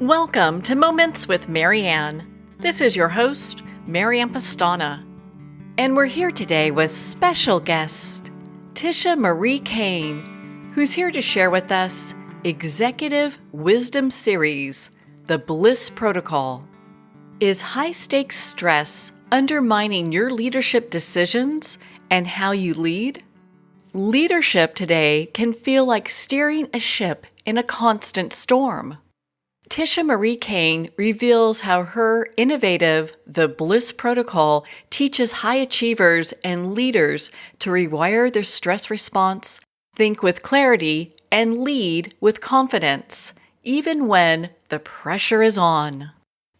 Welcome to Moments with Marianne. This is your host, Marianne Pastana. And we're here today with special guest, Tisha Marie Cain, who's here to share with us Executive Wisdom Series, the Bliss Protocol. Is high-stakes stress undermining your leadership decisions and how you lead? Leadership today can feel like steering a ship in a constant storm. Tisha Marie Cain reveals how her innovative The Bliss Protocol teaches high achievers and leaders to rewire their stress response, think with clarity, and lead with confidence, even when the pressure is on.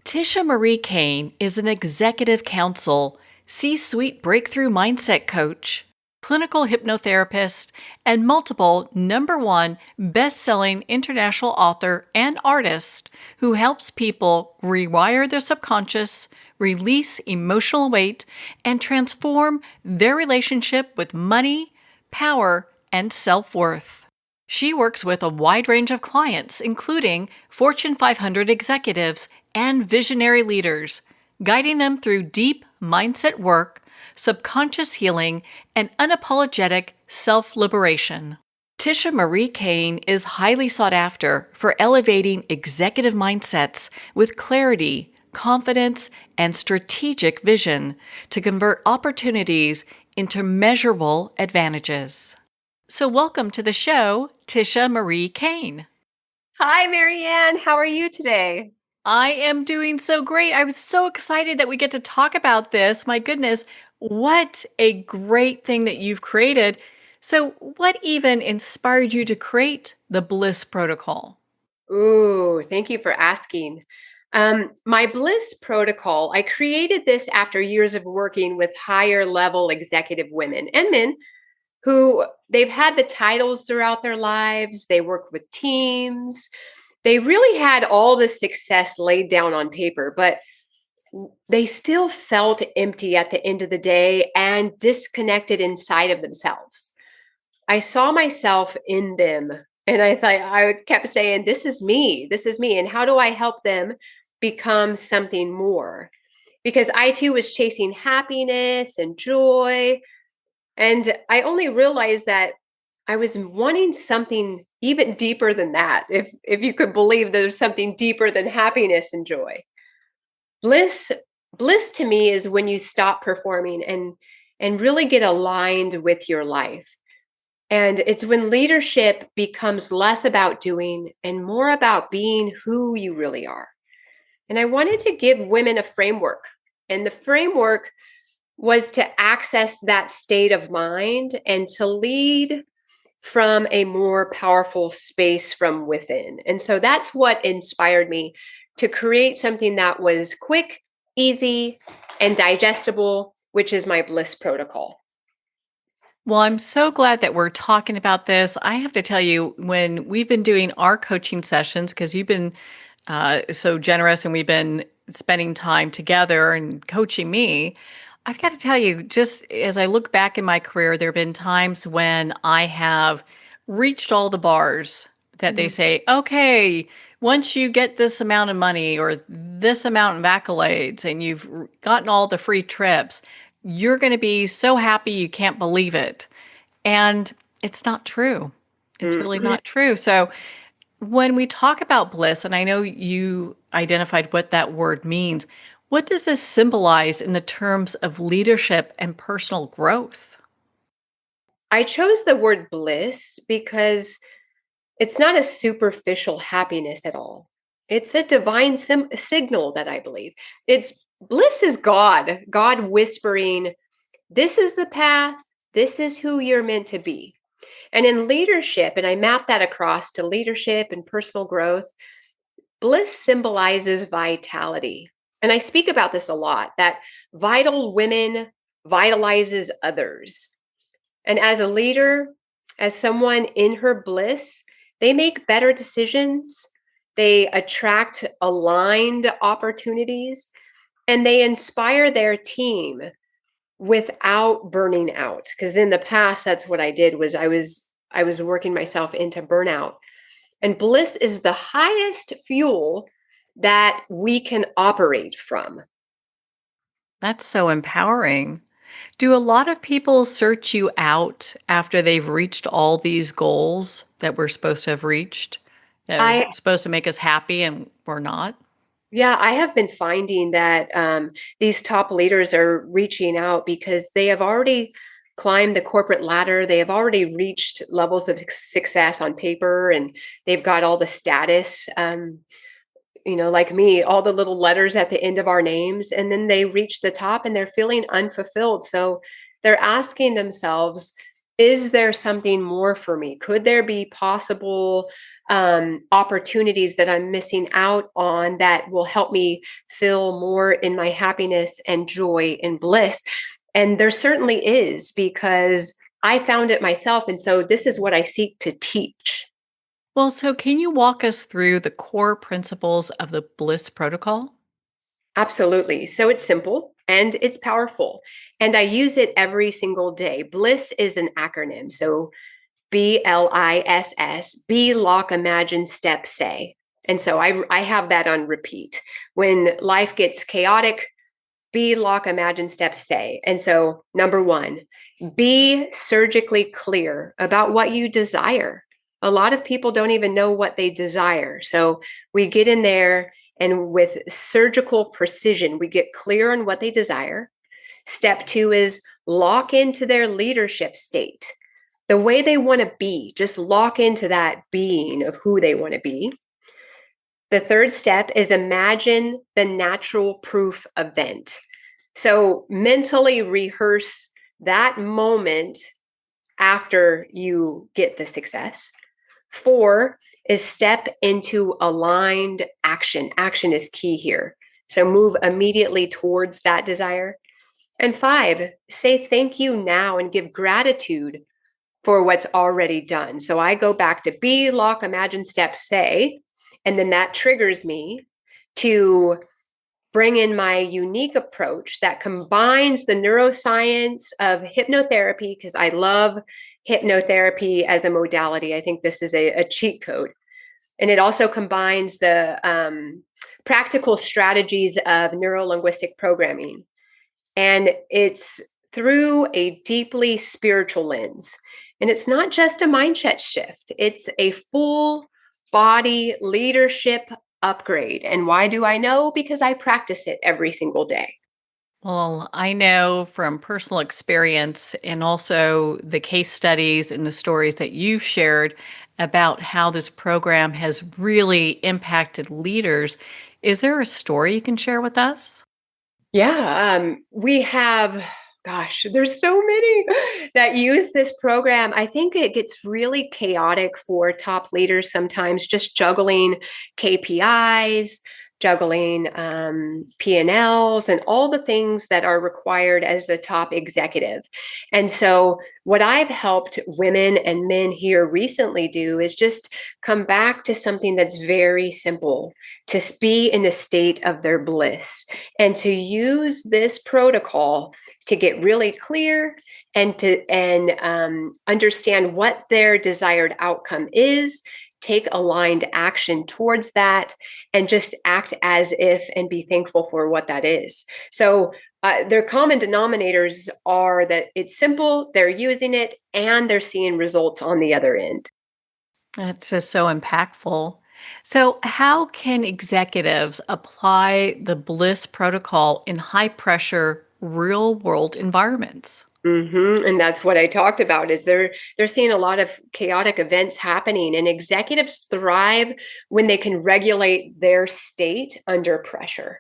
Tisha Marie Cain is an executive counsel, C-suite breakthrough mindset coach, clinical hypnotherapist, and multiple #1 best-selling international author and artist who helps people rewire their subconscious, release emotional weight, and transform their relationship with money, power, and self-worth. She works with a wide range of clients, including Fortune 500 executives and visionary leaders, guiding them through deep mindset work, subconscious healing, and unapologetic self-liberation. Tisha Marie Cain is highly sought after for elevating executive mindsets with clarity, confidence, and strategic vision to convert opportunities into measurable advantages. So welcome to the show, Tisha Marie Cain. Hi, Marianne. How are you today? I am doing so great. I was so excited that we get to talk about this. My goodness, what a great thing that you've created. So, what even inspired you to create the Bliss Protocol? Ooh, thank you for asking. My Bliss Protocol, I created this after years of working with higher level executive women and men who they've had the titles throughout their lives. They work with teams. They really had all the success laid down on paper, but they still felt empty at the end of the day and disconnected inside of themselves. I saw myself in them and I kept saying, this is me. This is me. And how do I help them become something more? Because I too was chasing happiness and joy. And I only realized that I was wanting something even deeper than that. If you could believe there's something deeper than happiness and joy. Bliss bliss to me is when you stop performing and really get aligned with your life. And it's when leadership becomes less about doing and more about being who you really are. And I wanted to give women a framework. And the framework was to access that state of mind and to lead from a more powerful space from within. And so that's what inspired me to create something that was quick, easy, and digestible, which is my Bliss Protocol. Well, I'm so glad that we're talking about this. I have to tell you, when we've been doing our coaching sessions, because you've been so generous and we've been spending time together and coaching me, I've got to tell you, just as I look back in my career, there have been times when I have reached all the bars that they Mhm. say, okay, once you get this amount of money or this amount of accolades and you've gotten all the free trips, you're going to be so happy you can't believe it. And it's not true. It's really Mhm. not true. So when we talk about bliss, and I know you identified what that word means, what does this symbolize in the terms of leadership and personal growth? I chose the word bliss because it's not a superficial happiness at all. It's a divine signal that I believe. It's bliss is God whispering, this is the path, this is who you're meant to be. And in leadership, and I map that across to leadership and personal growth, bliss symbolizes vitality. And I speak about this a lot that vital women vitalizes others. And as a leader, as someone in her bliss, they make better decisions, they attract aligned opportunities, and they inspire their team without burning out. Because in the past, that's what I did was I was working myself into burnout. And bliss is the highest fuel that we can operate from. That's so empowering. Do a lot of people search you out after they've reached all these goals that we're supposed to have reached, that are I supposed to make us happy and we're not? Yeah, I have been finding that these top leaders are reaching out because they have already climbed the corporate ladder. They have already reached levels of success on paper, and they've got all the status. Like me, all the little letters at the end of our names, and then they reach the top and they're feeling unfulfilled. So they're asking themselves, is there something more for me? Could there be possible opportunities that I'm missing out on that will help me feel more in my happiness and joy and bliss? And there certainly is, because I found it myself. And so this is what I seek to teach. Well, so can you walk us through the core principles of the Bliss Protocol? Absolutely. So it's simple and it's powerful. And I use it every single day. Bliss is an acronym. So BLISS, be, lock, imagine, step, say. And so I have that on repeat. When life gets chaotic, be, lock, imagine, step, say. And so, number one, be surgically clear about what you desire. A lot of people don't even know what they desire. So we get in there and with surgical precision, we get clear on what they desire. Step two is lock into their leadership state, the way they want to be, just lock into that being of who they want to be. The third step is imagine the natural proof event. So mentally rehearse that moment after you get the success. Four is step into aligned action. Action is key here. So move immediately towards that desire. And five, say thank you now and give gratitude for what's already done. So I go back to be, lock, imagine, step, say, and then that triggers me to bring in my unique approach that combines the neuroscience of hypnotherapy, because I love hypnotherapy as a modality. I think this is a cheat code. And it also combines the practical strategies of neuro-linguistic programming. And it's through a deeply spiritual lens. And it's not just a mindset shift, it's a full body leadership upgrade. And why do I know? Because I practice it every single day. Well, I know from personal experience and also the case studies and the stories that you've shared about how this program has really impacted leaders. Is there a story you can share with us? Yeah, we have, gosh, there's so many that use this program. I think it gets really chaotic for top leaders sometimes, just juggling KPIs, juggling P&Ls, and all the things that are required as a top executive. And so, what I've helped women and men here recently do is just come back to something that's very simple, to be in a state of their bliss, and to use this protocol to get really clear and to understand what their desired outcome is, take aligned action towards that, and just act as if and be thankful for what that is. So their common denominators are that it's simple, they're using it, and they're seeing results on the other end. That's just so impactful. So, how can executives apply the Bliss protocol in high pressure, real world environments? And that's what I talked about, is they're seeing a lot of chaotic events happening, and executives thrive when they can regulate their state under pressure.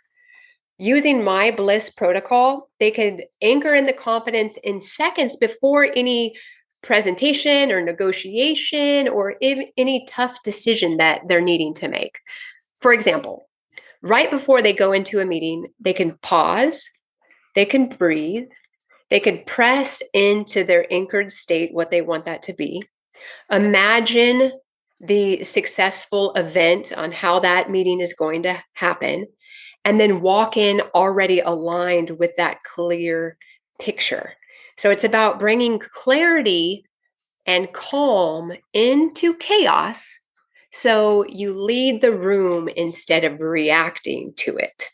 Using my Bliss protocol, they could anchor in the confidence in seconds before any presentation or negotiation or any tough decision that they're needing to make. For example, right before they go into a meeting, they can pause, they can breathe, they could press into their anchored state, what they want that to be. Imagine the successful event on how that meeting is going to happen, and then walk in already aligned with that clear picture. So it's about bringing clarity and calm into chaos, So you lead the room instead of reacting to it.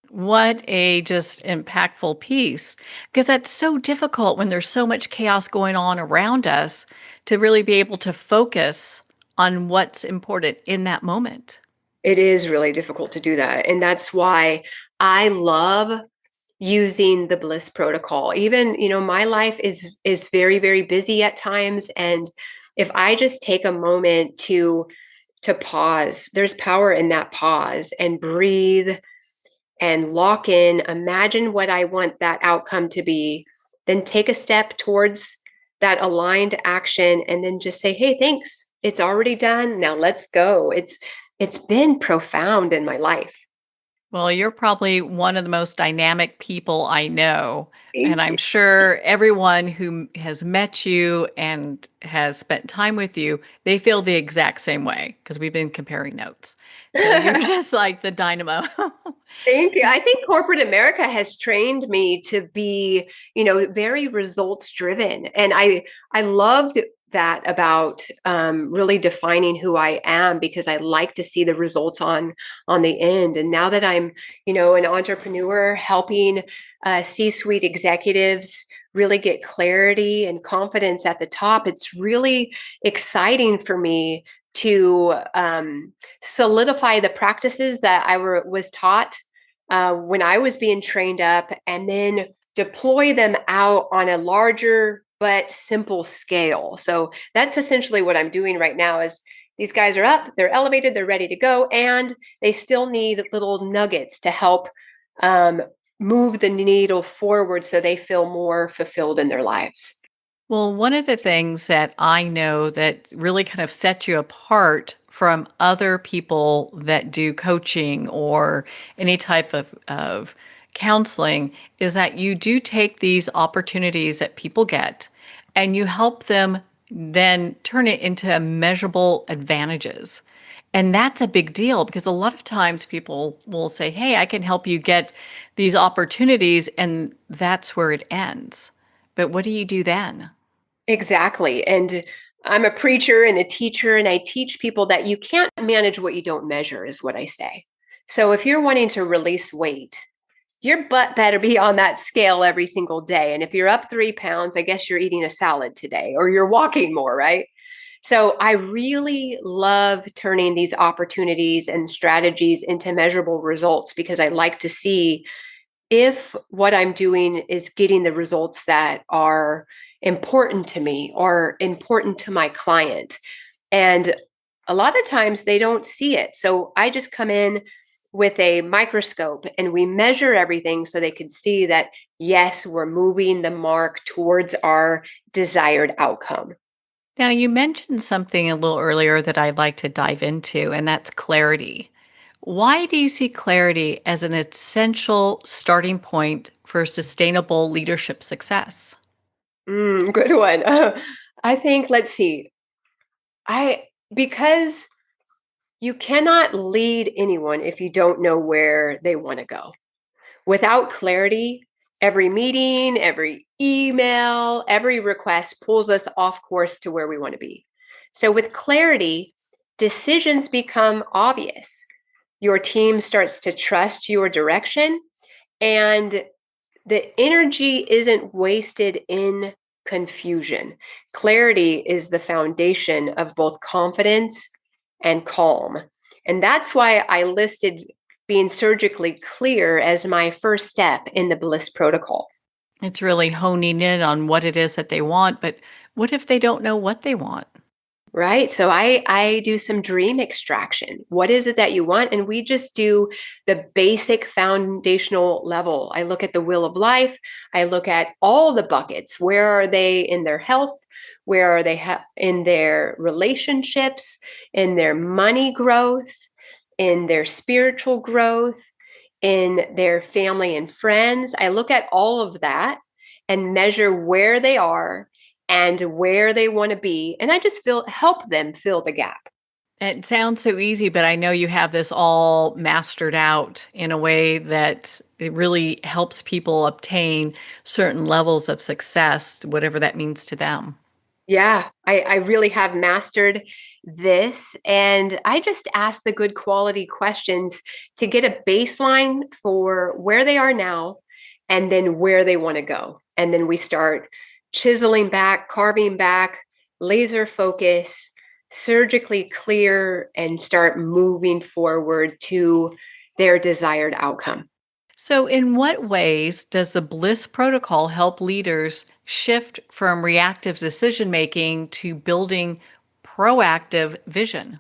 What a just impactful piece, because that's so difficult when there's so much chaos going on around us to really be able to focus on what's important in that moment. It is really difficult to do that. And that's why I love using the Bliss protocol. Even, my life is very, very busy at times. And if I just take a moment to pause, there's power in that pause, and breathe and lock in, imagine what I want that outcome to be, then take a step towards that aligned action, and then just say, hey, thanks. It's already done. Now let's go. It's been profound in my life. Well, you're probably one of the most dynamic people I know. And Thank you. I'm sure everyone who has met you and has spent time with you, they feel the exact same way because we've been comparing notes. So you're just like the dynamo. Thank you. I think corporate America has trained me to be, very results driven. And I loved that about really defining who I am, because I like to see the results on the end. And now that I'm, an entrepreneur helping C-suite executives really get clarity and confidence at the top, it's really exciting for me to solidify the practices that was taught when I was being trained up, and then deploy them out on a larger but simple scale. So that's essentially what I'm doing right now. Is these guys are up, they're elevated, they're ready to go, and they still need little nuggets to help um, move the needle forward so they feel more fulfilled in their lives. Well, one of the things that I know that really kind of sets you apart from other people that do coaching or any type of counseling is that you do take these opportunities that people get and you help them then turn it into measurable advantages. And that's a big deal because a lot of times people will say, hey, I can help you get these opportunities, and that's where it ends. But what do you do then? Exactly. And I'm a preacher and a teacher, and I teach people that you can't manage what you don't measure, is what I say. So if you're wanting to release weight, your butt better be on that scale every single day. And if you're up 3 pounds, I guess you're eating a salad today, or you're walking more, right? So I really love turning these opportunities and strategies into measurable results, because I like to see if what I'm doing is getting the results that are important to me or important to my client. And a lot of times they don't see it. So I just come in with a microscope and we measure everything so they can see that, yes, we're moving the mark towards our desired outcome. Now, you mentioned something a little earlier that I'd like to dive into, and that's clarity. Why do you see clarity as an essential starting point for sustainable leadership success? Good one. I think, let's see. I because you cannot lead anyone if you don't know where they want to go. Without clarity, every meeting, every email, every request pulls us off course to where we want to be. So, with clarity, decisions become obvious. Your team starts to trust your direction, and the energy isn't wasted in confusion. Clarity is the foundation of both confidence and calm. And that's why I listed being surgically clear as my first step in the Bliss Protocol. It's really honing in on what it is that they want, but what if they don't know what they want? Right. So I do some dream extraction. What is it that you want? And we just do the basic foundational level. I look at the wheel of life. I look at all the buckets. Where are they in their health? Where are they in their relationships, in their money growth, in their spiritual growth, in their family and friends? I look at all of that and measure where they are and where they want to be. And I just help them fill the gap. It sounds so easy, but I know you have this all mastered out in a way that it really helps people obtain certain levels of success, whatever that means to them. Yeah, I really have mastered this. And I just ask the good quality questions to get a baseline for where they are now and then where they want to go. And then we start chiseling back, carving back, laser focus, surgically clear, and start moving forward to their desired outcome. So, in what ways does the Bliss Protocol help leaders shift from reactive decision making to building proactive vision?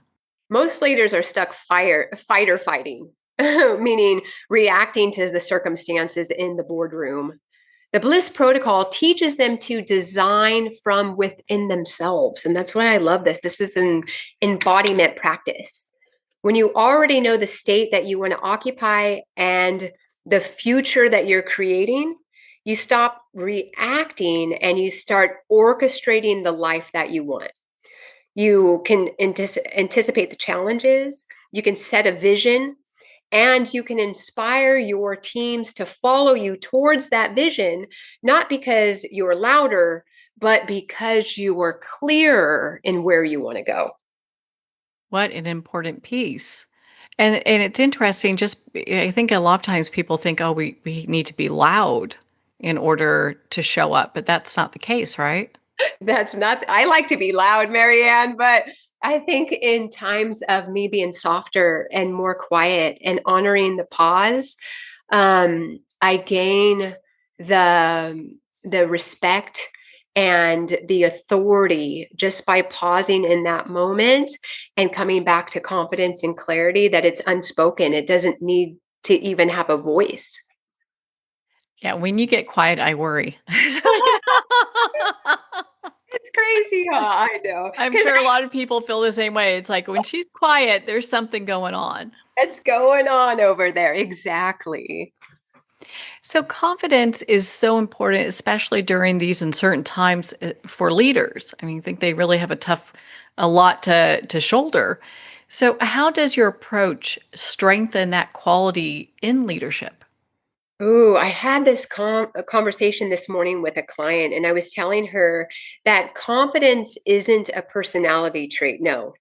Most leaders are stuck fight or fighting, meaning reacting to the circumstances in the boardroom. The Bliss Protocol teaches them to design from within themselves. And that's why I love this. This is an embodiment practice. When you already know the state that you want to occupy and the future that you're creating, you stop reacting and you start orchestrating the life that you want. You can anticipate the challenges, you can set a vision, and you can inspire your teams to follow you towards that vision, not because you're louder, but because you are clearer in where you want to go. What an important piece. And it's interesting, just I think a lot of times people think, oh, we need to be loud in order to show up, but that's not the case, right? That's not, I like to be loud, Marianne, but I think in times of me being softer and more quiet and honoring the pause, I gain the respect and the authority just by pausing in that moment and coming back to confidence and clarity that it's unspoken. It doesn't need to even have a voice. Yeah, when you get quiet, I worry. It's crazy, huh? I know. I'm Because sure a lot of people feel the same way. It's like when she's quiet, there's something going on. what's going on over there? Exactly. So, confidence is so important, especially during these uncertain times for leaders. I mean, I think they really have a lot to shoulder. So, how does your approach strengthen that quality in leadership? Ooh, I had this a conversation this morning with a client, and I was telling her that confidence isn't a personality trait. No,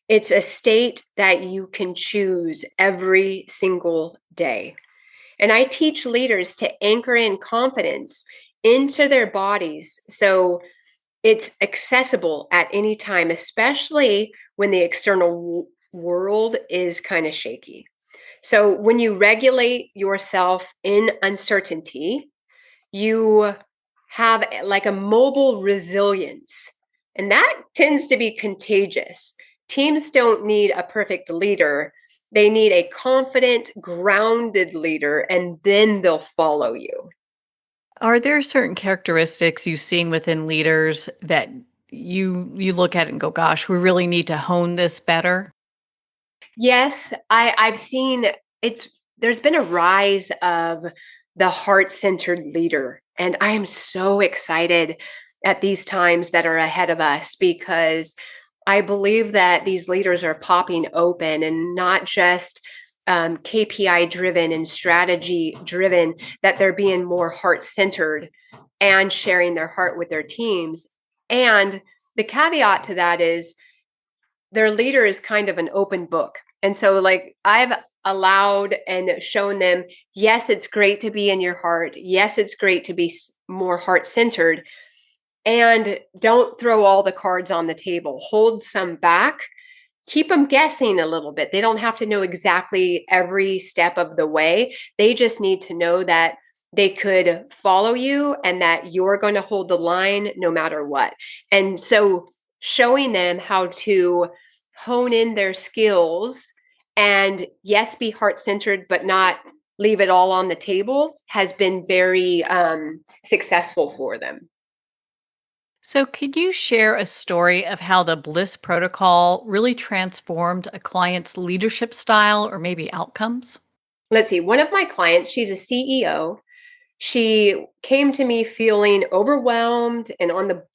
it's a state that you can choose every single day. And I teach leaders to anchor in confidence into their bodies so it's accessible at any time, especially when the external world is kind of shaky. So when you regulate yourself in uncertainty, you have like a mobile resilience, and that tends to be contagious. Teams don't need a perfect leader. They need a confident, grounded leader, and then they'll follow you. Are there certain characteristics you've seen within leaders that you look at it and go, "Gosh, we really need to hone this better"? Yes, I've seen it's there's been a rise of the heart-centered leader. And I am so excited at these times that are ahead of us because I believe that these leaders are popping open and not just KPI driven and strategy driven, that they're being more heart centered and sharing their heart with their teams. And the caveat to that is their leader is kind of an open book. And so, like, I've allowed and shown them, yes, it's great to be in your heart. Yes, it's great to be more heart centered. And don't throw all the cards on the table. Hold some back. Keep them guessing a little bit. They don't have to know exactly every step of the way. They just need to know that they could follow you and that you're going to hold the line no matter what. And so showing them how to hone in their skills and yes, be heart centered, but not leave it all on the table has been very successful for them. So, could you share a story of how the Bliss Protocol really transformed a client's leadership style or maybe outcomes? Let's see, one of my clients, she's a CEO. She came to me feeling overwhelmed and on the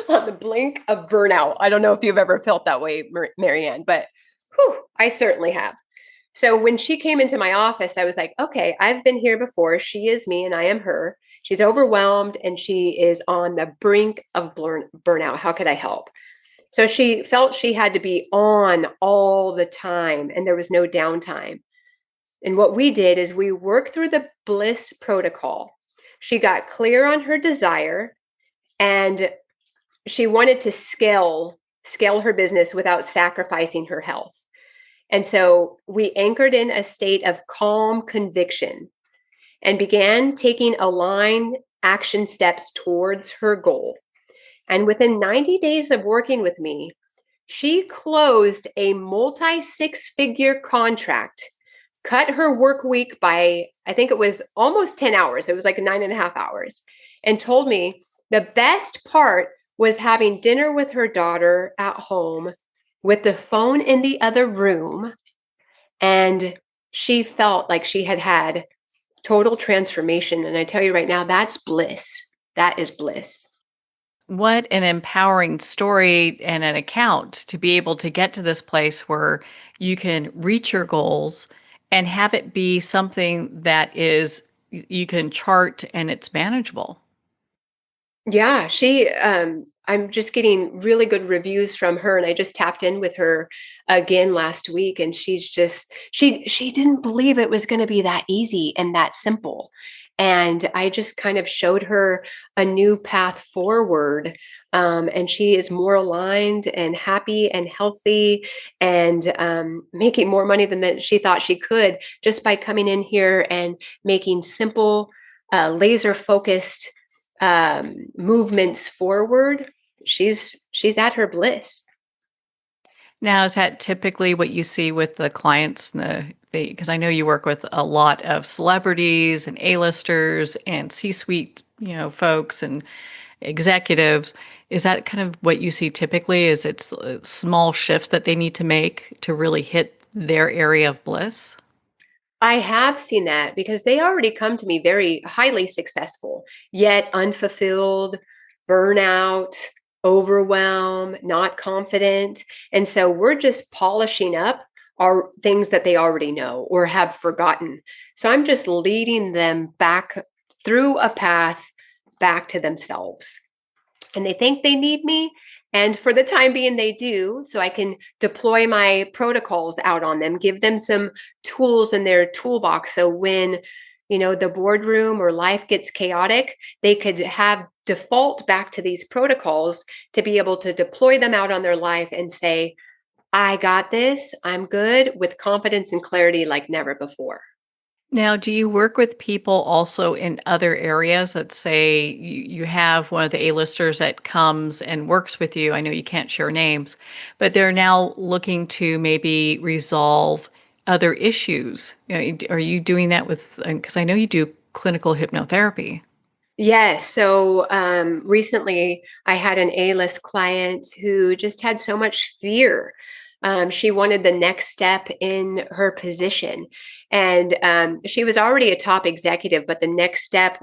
on the blink of burnout. I don't know if you've ever felt that way, Marianne, but whew, I certainly have. So when she came into my office, I was like, okay, I've been here before. She is me and I am her. She's overwhelmed and she is on the brink of burnout. How could I help? So she felt she had to be on all the time and there was no downtime. And what we did is we worked through the Bliss Protocol. She got clear on her desire and she wanted to scale her business without sacrificing her health. And so we anchored in a state of calm conviction and began taking aligned action steps towards her goal. And within 90 days of working with me, she closed a multi six-figure contract, cut her work week by, I think it was almost 10 hours. It was like 9.5 hours, and told me the best part was having dinner with her daughter at home with the phone in the other room. And she felt like she had had total transformation. And I tell you right now, that's bliss. That is bliss. What an empowering story and an account to be able to get to this place where you can reach your goals and have it be something that is you can chart and it's manageable. Yeah, I'm just getting really good reviews from her, and I just tapped in with her again last week, and she didn't believe it was going to be that easy and that simple. And I just kind of showed her a new path forward. And she is more aligned and happy and healthy and making more money than that she thought she could just by coming in here and making simple, laser focused movements forward. She's at her bliss. Now, is that typically what you see with the clients and because I know you work with a lot of celebrities and A-listers and C-suite, folks and executives. Is that kind of what you see typically? Is it small shifts that they need to make to really hit their area of bliss? I have seen that because they already come to me very highly successful, yet unfulfilled, burnout, overwhelm, not confident. And so we're just polishing up our things that they already know or have forgotten. So I'm just leading them back through a path back to themselves. And they think they need me. And for the time being, they do. So I can deploy my protocols out on them, give them some tools in their toolbox. So when, the boardroom or life gets chaotic, they could have default back to these protocols to be able to deploy them out on their life and say, I got this. I'm good, with confidence and clarity like never before. Now, do you work with people also in other areas? Let's say you have one of the A-listers that comes and works with you. I know you can't share names, but they're now looking to maybe resolve other issues. Are you doing that with, because I know you do clinical hypnotherapy. Yes. So recently I had an A-list client who just had so much fear. She wanted the next step in her position. And she was already a top executive, but the next step,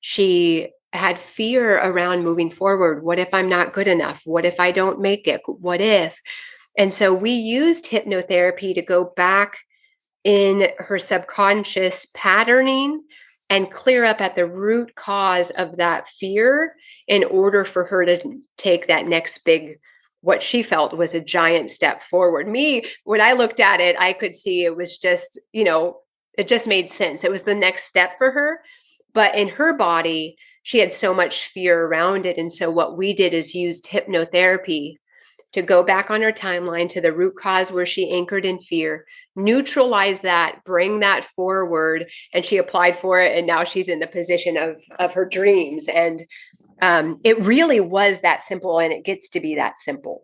she had fear around moving forward. What if I'm not good enough? What if I don't make it? What if? And so we used hypnotherapy to go back in her subconscious patterning and clear up at the root cause of that fear in order for her to take that next big, what she felt was a giant step forward. Me, when I looked at it, I could see it was just, it just made sense. It was the next step for her. But in her body, she had so much fear around it. And so what we did is used hypnotherapy to go back on her timeline to the root cause where she anchored in fear, neutralize that, bring that forward, and she applied for it. And now she's in the position of her dreams. And it really was that simple, and it gets to be that simple.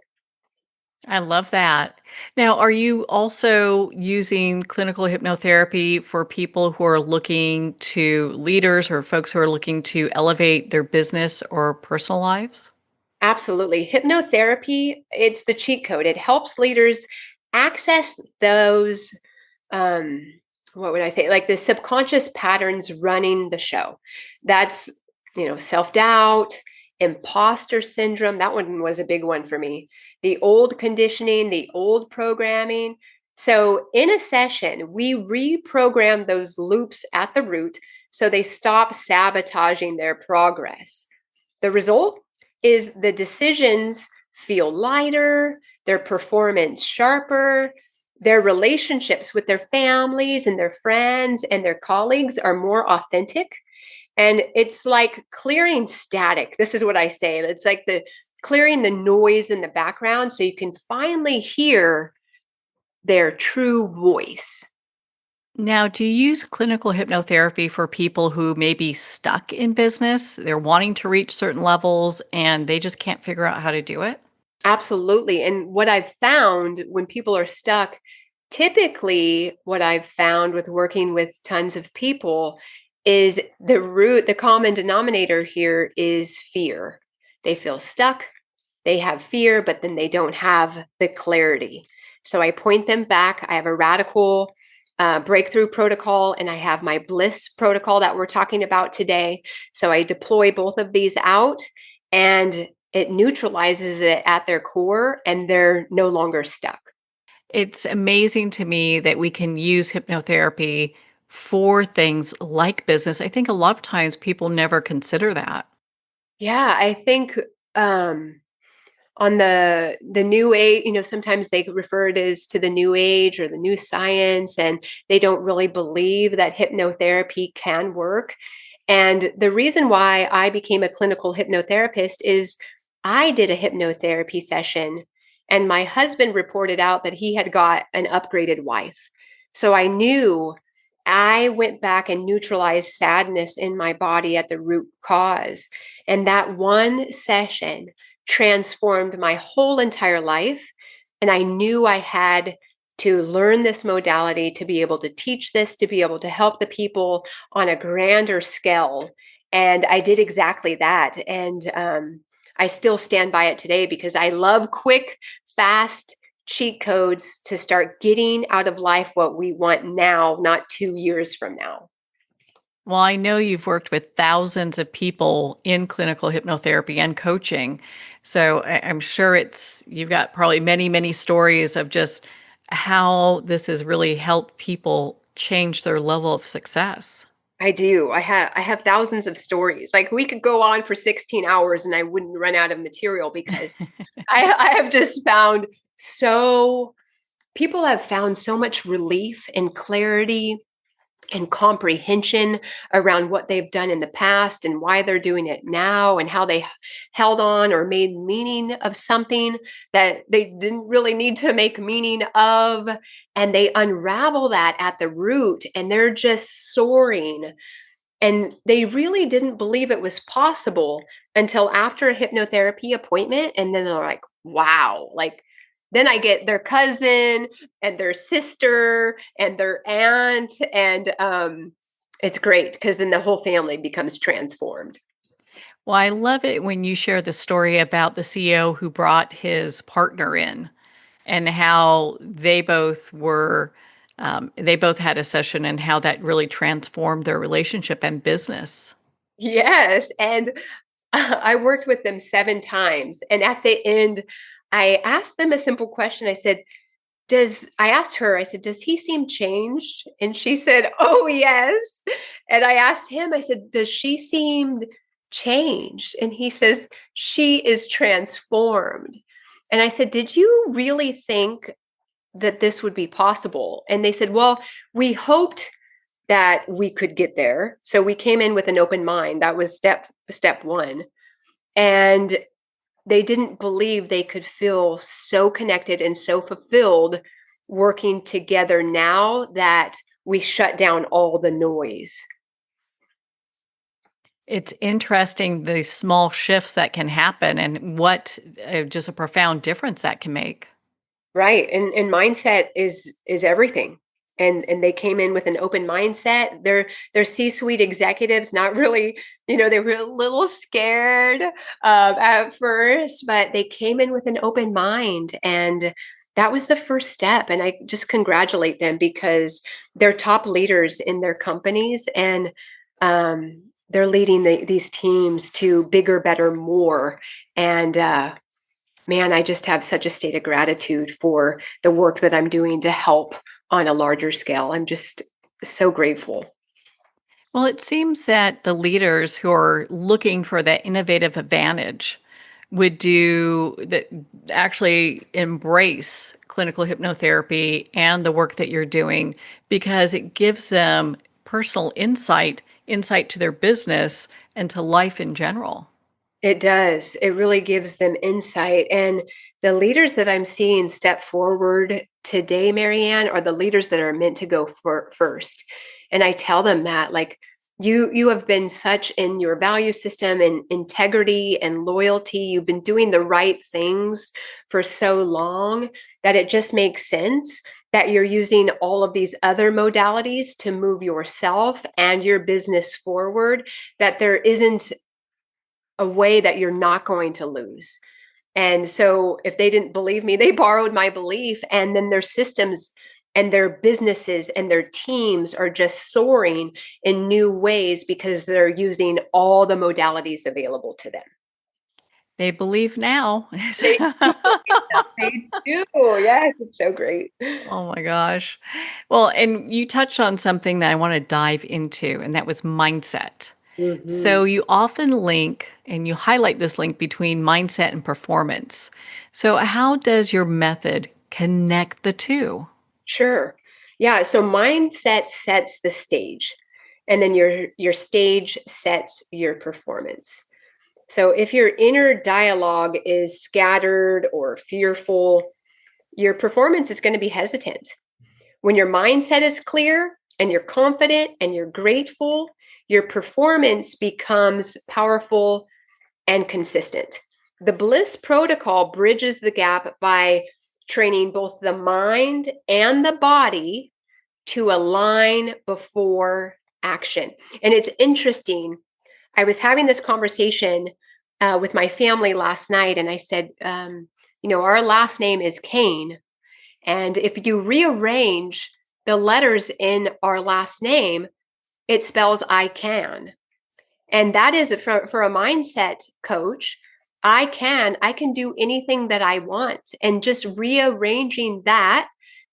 I love that. Now, are you also using clinical hypnotherapy for people who are looking to leaders or folks who are looking to elevate their business or personal lives? Absolutely. Hypnotherapy, it's the cheat code. It helps leaders access those, what would I say, like the subconscious patterns running the show. That's, self-doubt, imposter syndrome. That one was a big one for me. The old conditioning, the old programming, So in a session, we reprogram those loops at the root so they stop sabotaging their progress. The result is the decisions feel lighter, their performance sharper, their relationships with their families and their friends and their colleagues are more authentic. And it's like clearing static. This is what I say. It's like the clearing the noise in the background so you can finally hear their true voice. Now, do you use clinical hypnotherapy for people who may be stuck in business? They're wanting to reach certain levels and they just can't figure out how to do it? Absolutely. And what I've found when people are stuck, typically what I've found with working with tons of people is the common denominator here is fear. They feel stuck, they have fear, but then they don't have the clarity. So I point them back. I have a radical breakthrough protocol, and I have my Bliss protocol that we're talking about today. So I deploy both of these out, and it neutralizes it at their core, and they're no longer stuck. It's amazing to me that we can use hypnotherapy for things like business. I think a lot of times people never consider that. Yeah, I think on the new age, sometimes they refer it as to the new age or the new science, and they don't really believe that hypnotherapy can work. And the reason why I became a clinical hypnotherapist is I did a hypnotherapy session and my husband reported out that he had got an upgraded wife. So I knew I went back and neutralized sadness in my body at the root cause. And that one session transformed my whole entire life. And I knew I had to learn this modality to be able to teach this, to be able to help the people on a grander scale. And I did exactly that. And I still stand by it today because I love quick, fast cheat codes to start getting out of life what we want now, not 2 years from now. Well, I know you've worked with thousands of people in clinical hypnotherapy and coaching. So I'm sure you've got probably many, many stories of just how this has really helped people change their level of success. I do. I have thousands of stories. Like we could go on for 16 hours and I wouldn't run out of material because I have just found so people have found so much relief and clarity and comprehension around what they've done in the past and why they're doing it now and how they held on or made meaning of something that they didn't really need to make meaning of. And they unravel that at the root and they're just soaring. And they really didn't believe it was possible until after a hypnotherapy appointment. And then they're like, wow, like, then I get their cousin and their sister and their aunt. And it's great because then the whole family becomes transformed. Well, I love it when you share the story about the CEO who brought his partner in and how they both had a session and how that really transformed their relationship and business. Yes. And I worked with them 7 times. And at the end, I asked them a simple question. I asked her, I said, does he seem changed? And she said, oh, yes. And I asked him, I said, does she seem changed? And he says, she is transformed. And I said, did you really think that this would be possible? And they said, well, we hoped that we could get there. So we came in with an open mind. That was step one. And they didn't believe they could feel so connected and so fulfilled working together now that we shut down all the noise. It's interesting the small shifts that can happen and what just a profound difference that can make. Right. And mindset is everything. And they came in with an open mindset. They're C-suite executives, not really, they were a little scared at first, but they came in with an open mind. And that was the first step. And I just congratulate them because they're top leaders in their companies and they're leading these teams to bigger, better, more. And Man, I just have such a state of gratitude for the work that I'm doing to help on a larger scale. I'm just so grateful. Well, it seems that the leaders who are looking for that innovative advantage would do that, actually embrace clinical hypnotherapy and the work that you're doing because it gives them personal insight to their business and to life in general. It does. It really gives them insight. And the leaders that I'm seeing step forward today, Marianne, are the leaders that are meant to go for first. And I tell them that, like, you have been such in your value system and integrity and loyalty. You've been doing the right things for so long that it just makes sense that you're using all of these other modalities to move yourself and your business forward, that there isn't a way that you're not going to lose. And so if they didn't believe me, they borrowed my belief, and then their systems and their businesses and their teams are just soaring in new ways because they're using all the modalities available to them. They believe now. They do believe that. They do. Yes, it's so great. Oh my gosh. Well, and you touched on something that I want to dive into, and that was mindset. So Mhm. you often link and you highlight this link between mindset and performance. So how does your method connect the two? Sure. Yeah, so mindset sets the stage, and then your stage sets your performance. So if your inner dialogue is scattered or fearful, your performance is going to be hesitant. When your mindset is clear and you're confident and you're grateful, your performance becomes powerful and consistent. The Bliss Protocol bridges the gap by training both the mind and the body to align before action. And it's interesting. I was having this conversation with my family last night, and I said, our last name is Cain. And if you rearrange the letters in our last name, it spells I can. And that is for a mindset coach. I can do anything that I want. And just rearranging that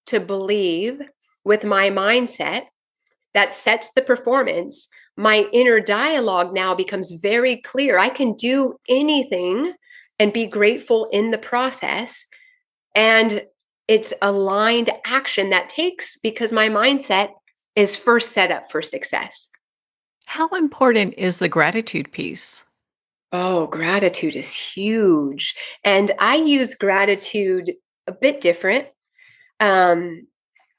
to believe with my mindset that sets the performance, my inner dialogue now becomes very clear. I can do anything and be grateful in the process. And it's aligned action that takes because my mindset is first set up for success. How important is the gratitude piece? Oh, gratitude is huge. And I use gratitude a bit different. Um,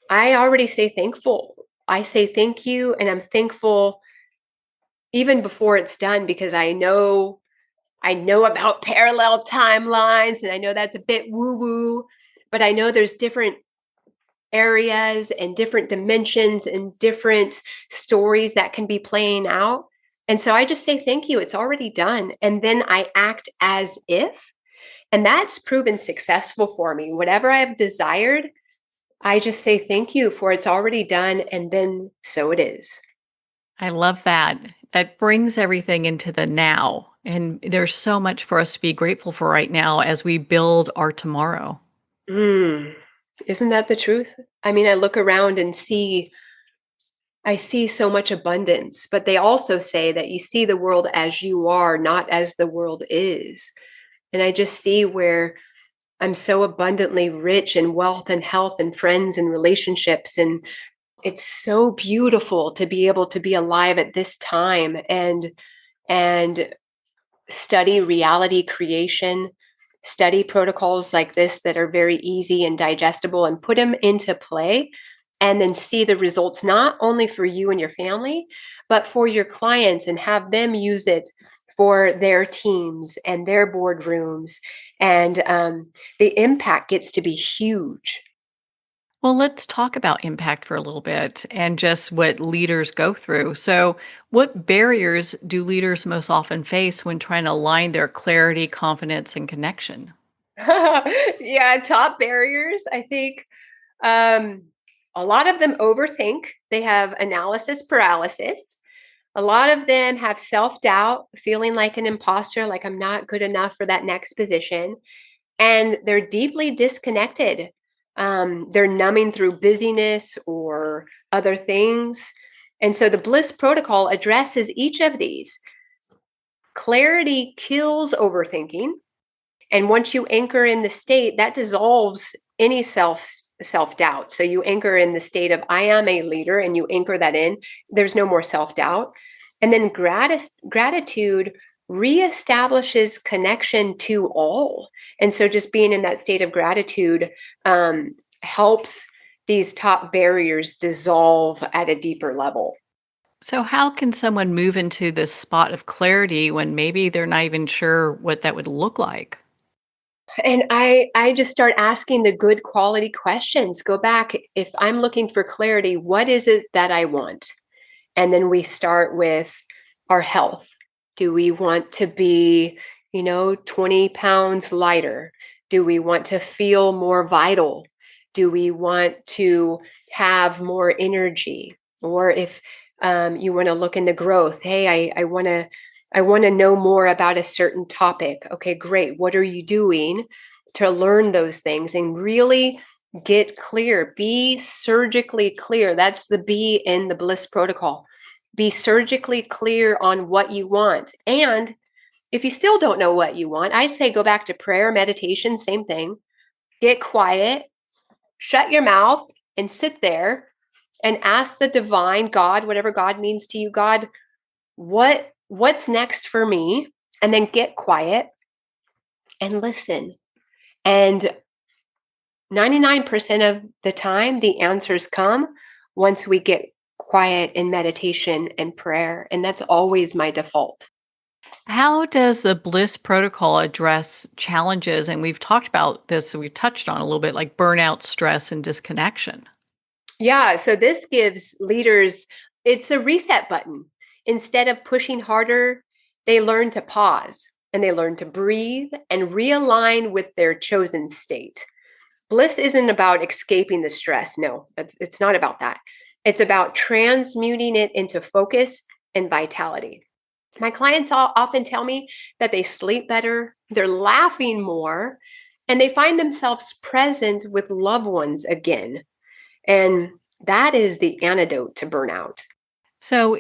I already say thankful. I say thank you, and I'm thankful even before it's done because I know about parallel timelines, and I know that's a bit woo woo, but I know there's different areas and different dimensions and different stories that can be playing out. And so I just say thank you, it's already done, and then I act as if, and that's proven successful for me. Whatever I've desired, I just say thank you for it's already done, and then so it is. I love that. That brings everything into the now. And there's so much for us to be grateful for right now as we build our tomorrow. Mm. Isn't that the truth? I mean, I look around and I see so much abundance, but they also say that you see the world as you are, not as the world is. And I just see where I'm so abundantly rich in wealth and health and friends and relationships. And it's so beautiful to be able to be alive at this time and study reality creation, study protocols like this that are very easy and digestible and put them into play, and then see the results not only for you and your family, but for your clients, and have them use it for their teams and their boardrooms. And the impact gets to be huge. Well, let's talk about impact for a little bit and just what leaders go through. So, what barriers do leaders most often face when trying to align their clarity, confidence, and connection? Yeah, top barriers. I think um, a lot of them overthink. They have analysis paralysis. A lot of them have self doubt, feeling like an imposter, like I'm not good enough for that next position. and they're deeply disconnected. They're numbing through busyness or other things. And so the Bliss Protocol addresses each of these. Clarity kills overthinking. And once you anchor in the state, that dissolves any self-doubt. So you anchor in the state of I am a leader, and you anchor that in. There's no more self-doubt. And then gratitude reestablishes connection to all. And so just being in that state of gratitude helps these top barriers dissolve at a deeper level. So, how can someone move into this spot of clarity when maybe they're not even sure what that would look like? And I just start asking the good quality questions. Go back. If I'm looking for clarity, what is it that I want? And then we start with our health. Do we want to be, 20 pounds lighter? Do we want to feel more vital? Do we want to have more energy? Or if you want to look into growth, hey, I want to know more about a certain topic. Okay, great. What are you doing to learn those things and really get clear? Be surgically clear. That's the B in the Bliss Protocol. Be surgically clear on what you want. And if you still don't know what you want, I'd say go back to prayer, meditation, same thing. Get quiet, shut your mouth, and sit there and ask the divine God, whatever God means to you, God, what's next for me? And then get quiet and listen. And 99% of the time, the answers come once we get quiet in meditation and prayer. And that's always my default. How does the Bliss Protocol address challenges? And we've talked about this, we've touched on a little bit like burnout, stress, and disconnection. Yeah. So this gives leaders, it's a reset button. Instead of pushing harder, they learn to pause and they learn to breathe and realign with their chosen state. Bliss isn't about escaping the stress. No, it's not about that. It's about transmuting it into focus and vitality. My clients often tell me that they sleep better, they're laughing more, and they find themselves present with loved ones again. And that is the antidote to burnout. So,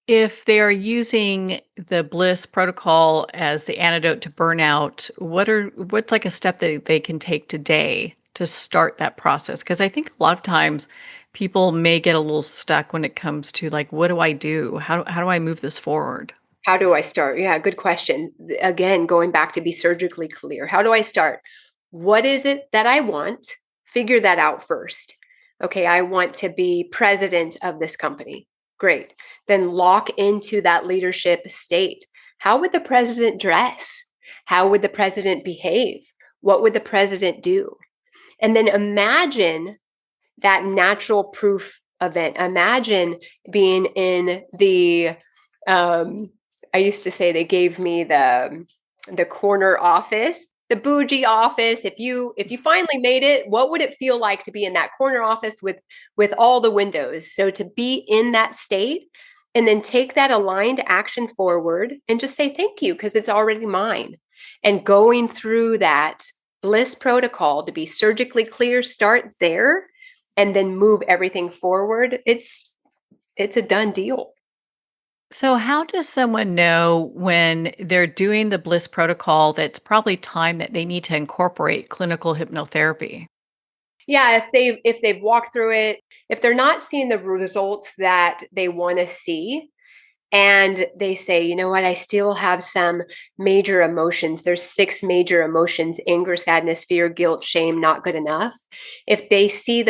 if they are using the Bliss Protocol as the antidote to burnout, what's like a step that they can take today to start that process? Because I think a lot of times people may get a little stuck when it comes to like, what do I do? How do I move this forward? How do I start? Yeah, good question. Again, going back to be surgically clear. How do I start? What is it that I want? Figure that out first. Okay, I want to be president of this company. Great. Then lock into that leadership state. How would the president dress? How would the president behave? What would the president do? And then imagine that natural proof event. Imagine being in the I used to say they gave me the corner office, the bougie office. If you finally made it, what would it feel like to be in that corner office with all the windows? So to be in that state and then take that aligned action forward and just say thank you because it's already mine. And going through that Bliss protocol to be surgically clear, start there and then move everything forward. It's a done deal. So, how does someone know when they're doing the Bliss Protocol that's probably time that they need to incorporate clinical hypnotherapy? Yeah, if they've walked through it, if they're not seeing the results that they want to see, and they say, you know what, I still have some major emotions. There's 6 major emotions: anger, sadness, fear, guilt, shame, not good enough. If they see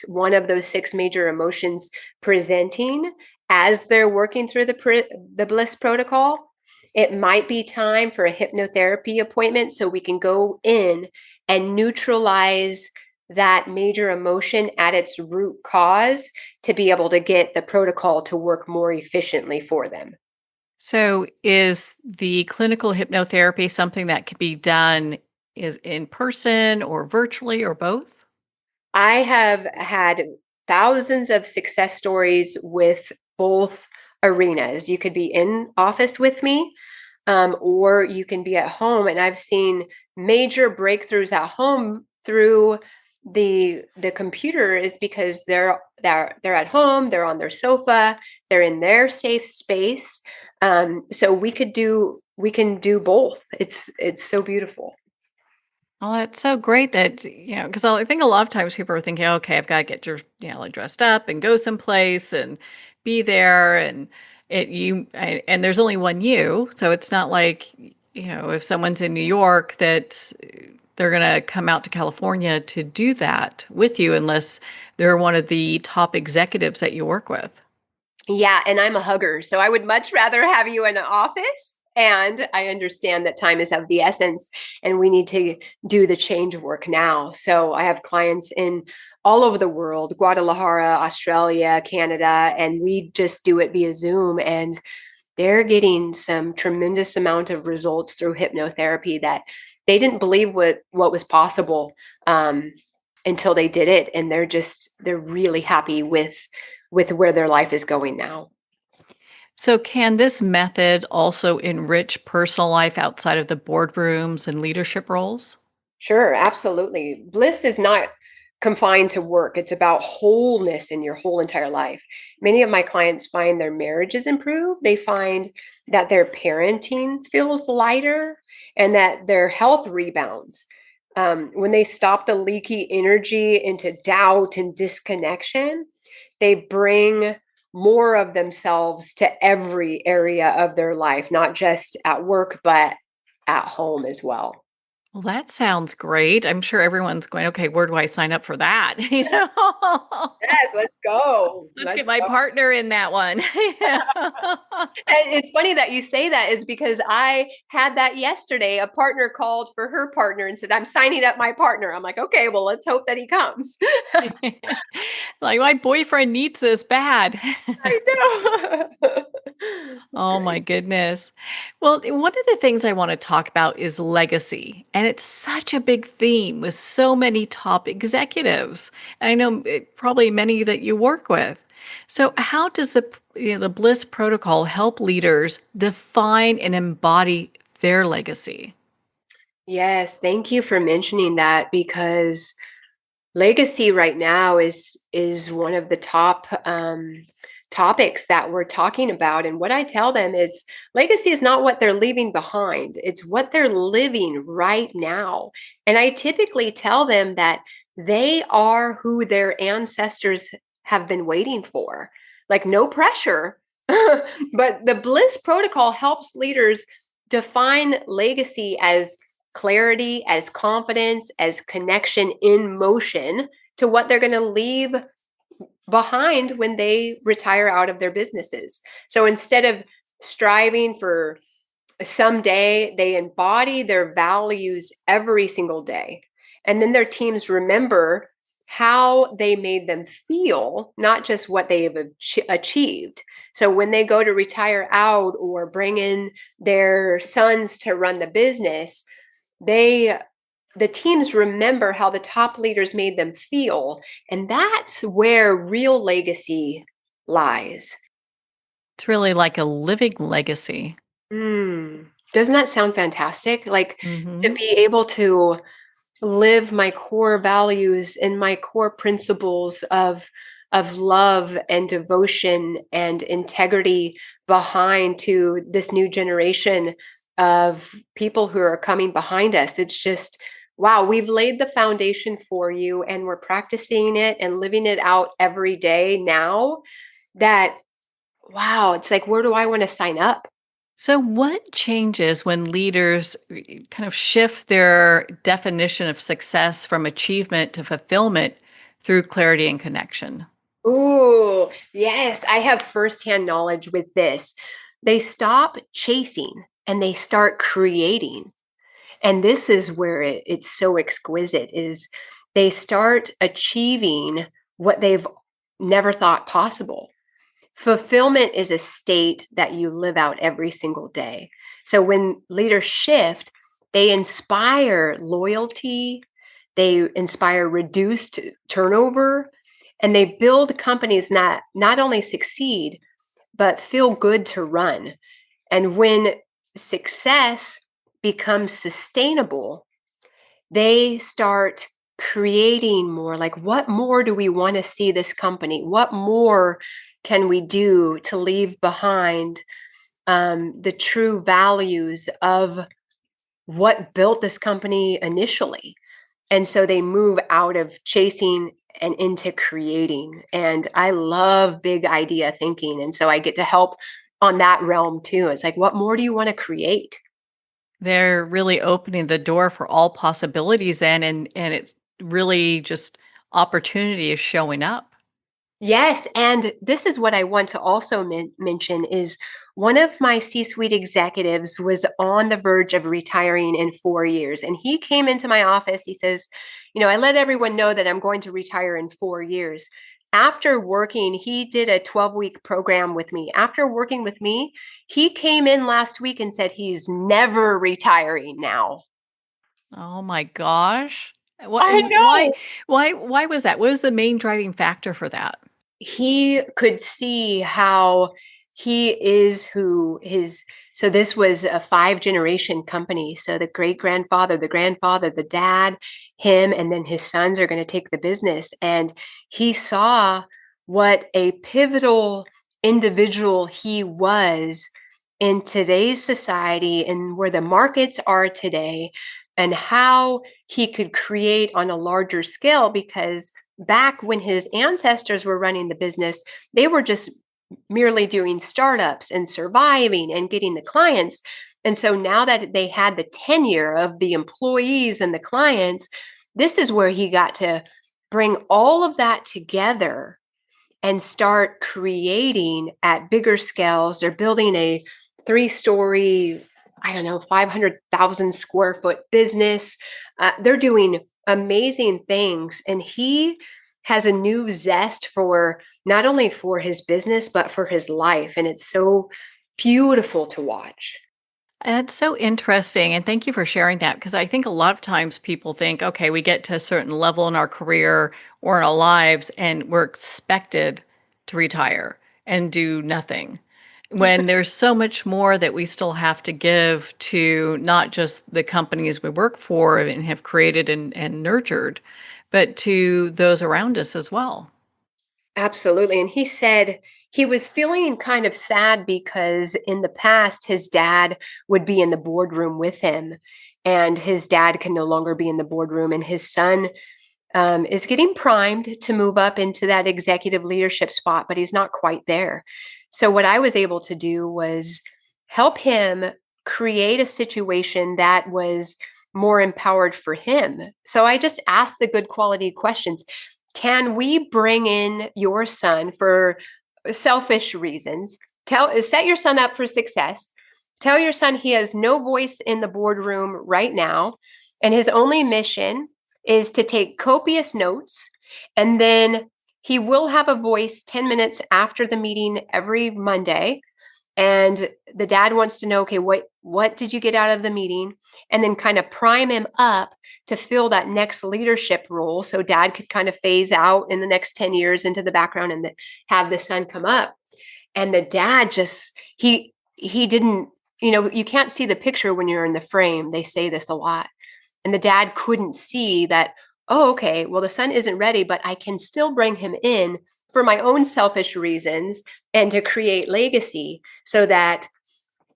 one of those 6 major emotions presenting as they're working through the Bliss protocol, it might be time for a hypnotherapy appointment so we can go in and neutralize that major emotion at its root cause to be able to get the protocol to work more efficiently for them. So, is the clinical hypnotherapy something that could be done is in person or virtually or both? I have had thousands of success stories with both arenas. You could be in office with me, or you can be at home. And I've seen major breakthroughs at home through the computer is because they're at home, they're on their sofa, they're in their safe space. So we can do both. It's so beautiful. Well, it's so great that, because I think a lot of times people are thinking, okay, I've got to get like dressed up and go someplace and be there. And and there's only one you. So it's not like, if someone's in New York that they're going to come out to California to do that with you unless they're one of the top executives that you work with. Yeah, and I'm a hugger, so I would much rather have you in an office. And I understand that time is of the essence and we need to do the change work now. So I have clients in all over the world, Guadalajara, Australia, Canada, and we just do it via Zoom. And they're getting some tremendous amount of results through hypnotherapy that they didn't believe what was possible until they did it. And they're really happy with where their life is going now. So, can this method also enrich personal life outside of the boardrooms and leadership roles? Sure, absolutely. Bliss is not confined to work. It's about wholeness in your whole entire life. Many of my clients find their marriages improve. They find that their parenting feels lighter and that their health rebounds. When they stop the leaky energy into doubt and disconnection, they bring more of themselves to every area of their life, not just at work, but at home as well. Well, that sounds great. I'm sure everyone's going, okay, where do I sign up for that? Yes, let's go. Let's get Let's my go. partner in that one. And it's funny that you say that is because I had that yesterday. A partner called for her partner and said, I'm signing up my partner. I'm like, okay, well, let's hope that he comes. Like, my boyfriend needs this bad. I know. That's Oh my great. goodness. Well, one of the things I want to talk about is legacy. And it's such a big theme with so many top executives. And I know probably many that you work with. So how does the Bliss Protocol help leaders define and embody their legacy? Yes, thank you for mentioning that because legacy right now is one of the top topics that we're talking about. And what I tell them is legacy is not what they're leaving behind, it's what they're living right now. And I typically tell them that they are who their ancestors have been waiting for. Like, no pressure. But the Bliss Protocol helps leaders define legacy as clarity, as confidence, as connection in motion to what they're going to leave behind when they retire out of their businesses. So instead of striving for someday, they embody their values every single day. And then their teams remember how they made them feel, not just what they have achieved. So when they go to retire out or bring in their sons to run the business, they the teams remember how the top leaders made them feel, and that's where real legacy lies. It's really like a living legacy. Doesn't that sound fantastic? Like, to Hmm. be able to live my core values and my core principles of love and devotion and integrity behind to this new generation of people who are coming behind us. It's just, wow, we've laid the foundation for you and we're practicing it and living it out every day now. That, wow, it's like, where do I want to sign up? So, what changes when leaders kind of shift their definition of success from achievement to fulfillment through clarity and connection? Ooh, yes, I have firsthand knowledge with this. They stop chasing and they start creating. And this is where it's so exquisite is they start achieving what they've never thought possible. Fulfillment is a state that you live out every single day. So when leaders shift, they inspire loyalty, they inspire reduced turnover, and they build companies that not only succeed, but feel good to run. And when success becomes sustainable, they start creating more. Like, what more do we want to see this company? What more can we do to leave behind the true values of what built this company initially? And so they move out of chasing and into creating. And I love big idea thinking. And so I get to help on that realm too. It's like, what more do you want to create? They're really opening the door for all possibilities then, and it's really just opportunity is showing up. Yes, and this is what I want to also mention is one of my C-suite executives was on the verge of retiring in 4 years, and he came into my office. He says, I let everyone know that I'm going to retire in 4 years. After working, he did a 12-week program with me. After working with me, he came in last week and said he's never retiring now. Oh my gosh. I Why know. why was that? What was the main driving factor for that? He could see how he is who his so this was a 5 generation company. So the great grandfather, the grandfather, the dad, him, and then his sons are going to take the business. And he saw what a pivotal individual he was in today's society and where the markets are today, and how he could create on a larger scale. Because back when his ancestors were running the business, they were just merely doing startups and surviving and getting the clients. And so now that they had the tenure of the employees and the clients, this is where he got to bring all of that together and start creating at bigger scales. They're building a 3-story, I don't know, 500,000 square foot business. They're doing amazing things. And he has a new zest for not only for his business, but for his life. And it's so beautiful to watch. That's so interesting. And thank you for sharing that because I think a lot of times people think, okay, we get to a certain level in our career or in our lives and we're expected to retire and do nothing. When there's so much more that we still have to give to not just the companies we work for and have created and nurtured, but to those around us as well. Absolutely. And he said he was feeling kind of sad because in the past, his dad would be in the boardroom with him, and his dad can no longer be in the boardroom. And his son is getting primed to move up into that executive leadership spot, but he's not quite there. So, what I was able to do was help him create a situation that was more empowered for him. So, I just asked the good quality questions. Can we bring in your son for selfish reasons? Set your son up for success. Tell your son he has no voice in the boardroom right now, and his only mission is to take copious notes, and then he will have a voice 10 minutes after the meeting every Monday. And the dad wants to know, okay, what did you get out of the meeting? And then kind of prime him up to fill that next leadership role. So dad could kind of phase out in the next 10 years into the background and have the son come up. And the dad just, he didn't, you can't see the picture when you're in the frame. They say this a lot. And the dad couldn't see that, oh, okay, well, the son isn't ready, but I can still bring him in for my own selfish reasons and to create legacy so that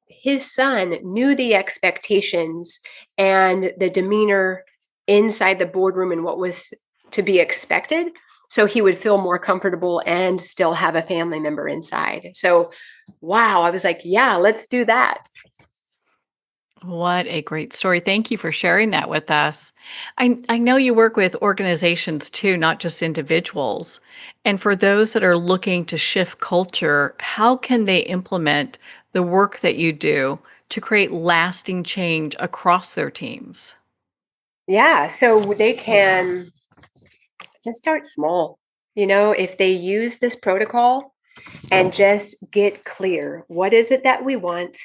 his son knew the expectations and the demeanor inside the boardroom and what was to be expected. So he would feel more comfortable and still have a family member inside. So, wow, I was like, yeah, let's do that. What a great story. Thank you for sharing that with us. I know you work with organizations too, not just individuals. And for those that are looking to shift culture, how can they implement the work that you do to create lasting change across their teams? Yeah, so they can just start small. If they use this protocol and just get clear, what is it that we want?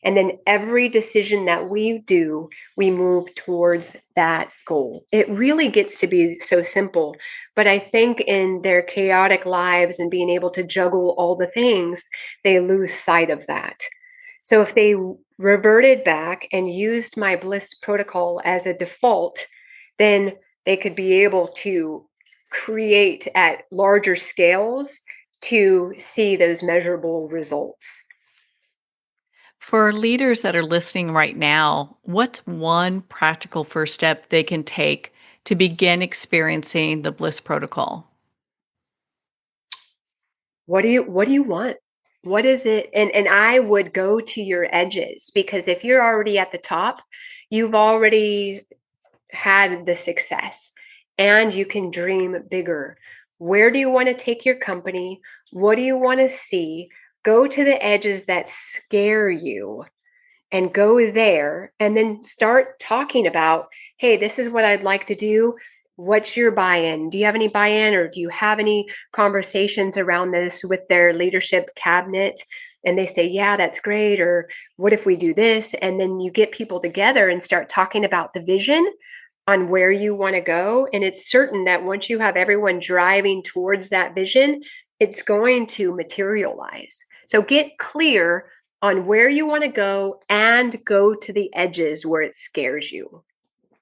And then every decision that we do, we move towards that goal. It really gets to be so simple. But I think in their chaotic lives and being able to juggle all the things, they lose sight of that. So if they reverted back and used my Bliss protocol as a default, then they could be able to create at larger scales to see those measurable results. For leaders that are listening right now, what's one practical first step they can take to begin experiencing the Bliss Protocol? What do you want? What is it? And I would go to your edges, because if you're already at the top, you've already had the success, and you can dream bigger. Where do you want to take your company? What do you want to see? Go to the edges that scare you and go there, and then start talking about, hey, this is what I'd like to do. What's your buy-in? Do you have any buy-in, or do you have any conversations around this with their leadership cabinet? And they say, yeah, that's great. Or what if we do this? And then you get people together and start talking about the vision on where you want to go. And it's certain that once you have everyone driving towards that vision, it's going to materialize. So get clear on where you want to go and go to the edges where it scares you.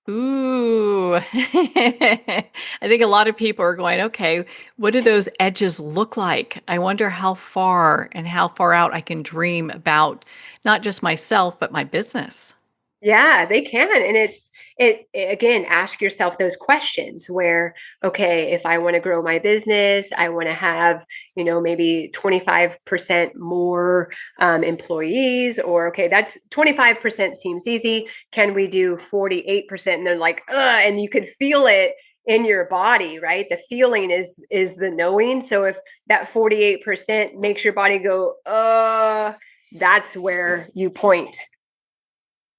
Ooh. I think a lot of people are going, okay, what do those edges look like? I wonder how far and how far out I can dream about not just myself, but my business. Yeah, they can. And again, ask yourself those questions where, okay, if I want to grow my business, I want to have, maybe 25% more employees, or okay, that's 25% seems easy. Can we do 48%? And they're like, and you could feel it in your body, right? The feeling is the knowing. So if that 48% makes your body go, that's where you point.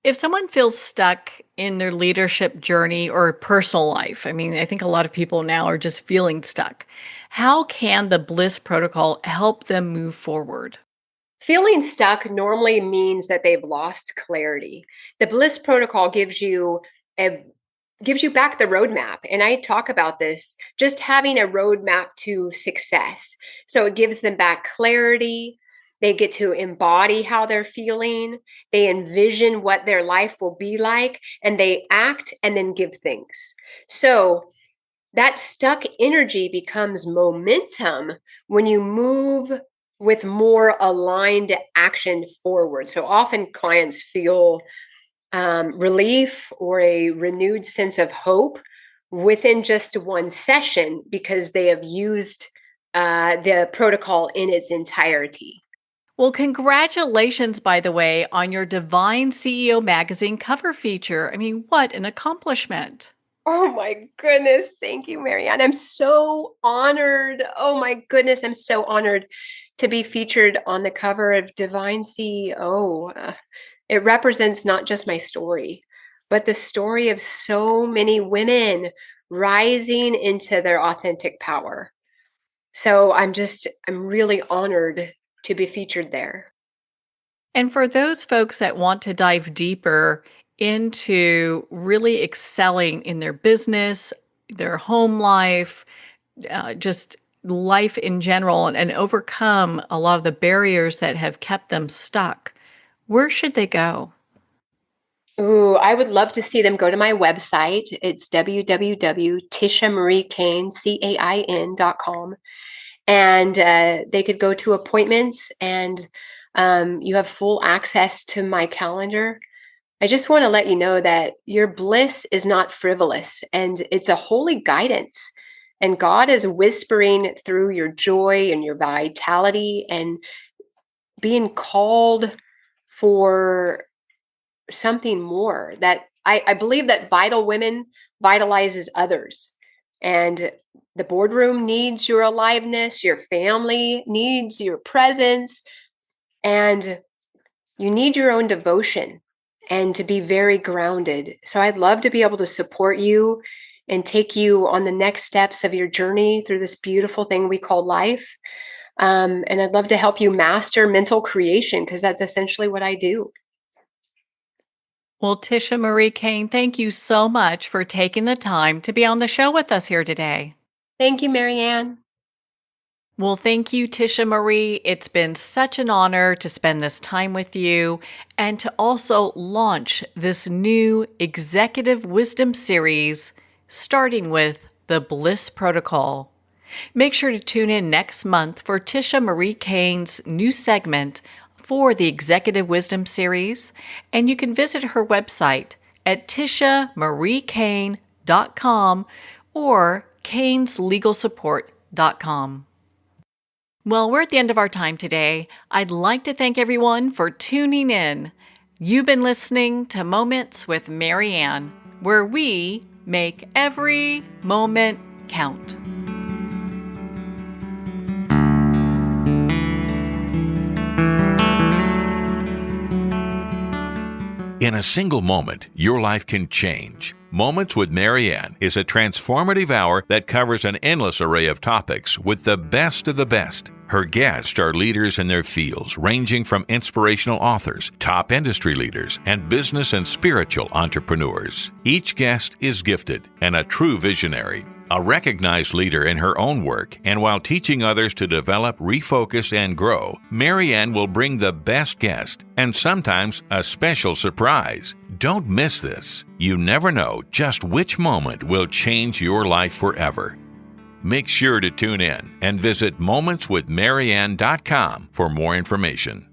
If someone feels stuck in their leadership journey or personal life, I mean, I think a lot of people now are just feeling stuck. How can the Bliss Protocol help them move forward? Feeling stuck normally means that they've lost clarity. The Bliss protocol a gives you back the roadmap. And I talk about this, just having a roadmap to success. So it gives them back clarity. They get to embody how they're feeling. They envision what their life will be like, and they act and then give things. So that stuck energy becomes momentum when you move with more aligned action forward. So often clients feel relief or a renewed sense of hope within just one session, because they have used the protocol in its entirety. Well, congratulations, by the way, on your Divine CEO magazine cover feature. I mean, what an accomplishment. Oh my goodness. Thank you, Marianne. I'm so honored. Oh my goodness. I'm so honored to be featured on the cover of Divine CEO. It represents not just my story, but the story of so many women rising into their authentic power. So I'm really honored to be featured there. And for those folks that want to dive deeper into really excelling in their business, their home life, just life in general, and overcome a lot of the barriers that have kept them stuck, where should they go? Ooh, I would love to see them go to my website. It's www.tishamariecain.com. And they could go to appointments, and you have full access to my calendar. I just want to let you know that your bliss is not frivolous, and it's a holy guidance. And God is whispering through your joy and your vitality and being called for something more. That I believe that vital women vitalizes others. And the boardroom needs your aliveness, your family needs your presence, and you need your own devotion and to be very grounded. So I'd love to be able to support you and take you on the next steps of your journey through this beautiful thing we call life. And I'd love to help you master mental creation, because that's essentially what I do. Well, Tisha Marie Cain, thank you so much for taking the time to be on the show with us here today. Thank you, Marianne. Well, thank you, Tisha Marie. It's been such an honor to spend this time with you and to also launch this new Executive Wisdom series, starting with the Bliss Protocol. Make sure to tune in next month for Tisha Marie Cain's new segment for the Executive Wisdom series, and you can visit her website at tishamariecain.com or cainslegalsupport.com. Well, we're at the end of our time today. I'd like to thank everyone for tuning in. You've been listening to Moments with Marianne, where we make every moment count. In a single moment, your life can change. Moments with Marianne is a transformative hour that covers an endless array of topics with the best of the best. Her guests are leaders in their fields, ranging from inspirational authors, top industry leaders, and business and spiritual entrepreneurs. Each guest is gifted and a true visionary, a recognized leader in her own work, and while teaching others to develop, refocus, and grow, Marianne will bring the best guest and sometimes a special surprise. Don't miss this. You never know just which moment will change your life forever. Make sure to tune in and visit momentswithmarianne.com for more information.